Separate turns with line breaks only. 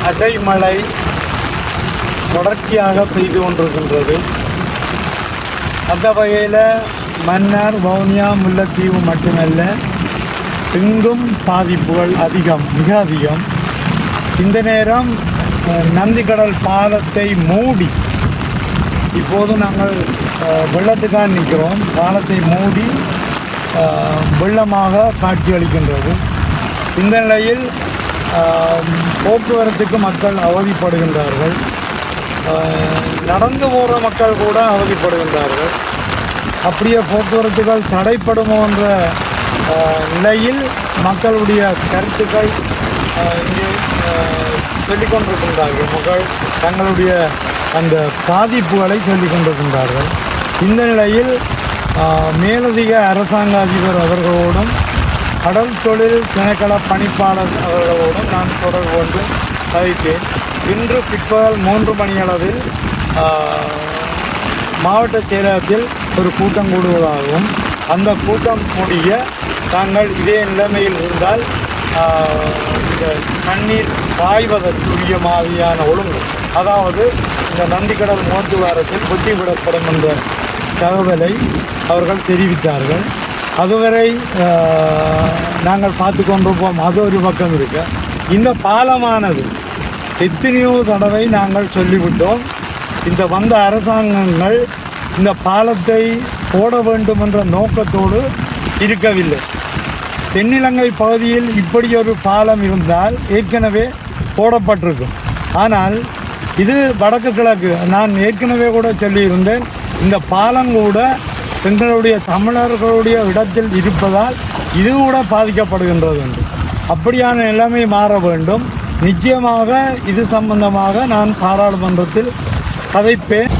அடைமழை தொடர்ச்சியாக பெய்து கொண்டிருக்கின்றது. அந்த வகையில் மன்னார், வவுனியா, முல்லைத்தீவு மட்டுமல்ல, எங்கும் பாதிப்புகள் அதிகம், மிக அதிகம். இந்த நேரம் நந்திக்கடல் பாலத்தை மூடி இப்போது நாங்கள் வெள்ளத்துக்காக நிற்கிறோம். பாலத்தை மூடி வெள்ளமாக காட்சியளிக்கின்றது. இந்த நிலையில் போக்குவரத்துக்கு மக்கள் அவதிப்படுகின்றார்கள். நடந்து போகிற மக்கள் கூட அவதிப்படுகின்றார்கள். அப்படியே போக்குவரத்துகள் தடைப்படுமோ என்ற நிலையில் மக்களுடைய கருத்துக்கள் இங்கே சொல்லிக் கொண்டிருக்கின்றார்கள். மக்கள் தங்களுடைய அந்த பாதிப்புகளை சொல்லிக் கொண்டிருக்கின்றார்கள். இந்த நிலையில் மேலதிக அரசாங்க அதிபர் அவர்களோடும் கடல் தொழில் திணைக்கள பணிப்பாளர் அவர்களோடும் நான் தொடர்பு கொண்டு கதைத்தேன். இன்று பிற்பகல் 3 மணியளவில் மாவட்ட செயலகத்தில் ஒரு கூட்டம் கூடுவதாகவும், அந்த கூட்டம் முடிய தாங்கள் இதே நிலைமையில் இருந்தால் இந்த தண்ணீர் பாய்வதற்குரிய மாதிரியான ஒழுங்கு, அதாவது இந்த நந்திக்கடல் முகத்துவாரத்தில் ஒத்திவிடப்படும் என்ற தகவலை அவர்கள் தெரிவித்தார்கள். அதுவரை நாங்கள் பார்த்து கொண்டிருப்போம். அது ஒரு பக்கம் இருக்க, இந்த பாலமானது எத்தனையோ தடவை நாங்கள் சொல்லிவிட்டோம். இந்த வந்த அரசாங்கங்கள் இந்த பாலத்தை போட வேண்டும் என்ற நோக்கத்தோடு இருக்கவில்லை. தென்னிலங்கை பகுதியில் இப்படி ஒரு பாலம் இருந்தால் ஏற்கனவே போடப்பட்டிருக்கும். ஆனால் இது வடக்கு கிழக்கு, நான் ஏற்கனவே கூட சொல்லியிருந்தேன், இந்த பாலம் கூட எங்களுடைய தமிழர்களுடைய இடத்தில் இருப்பதால் இது கூட பாதிக்கப்படுகின்றது என்று. அப்படியான நிலைமை மாற வேண்டும். நிச்சயமாக இது சம்பந்தமாக நான் பாராளுமன்றத்தில் கதைப்பேன்.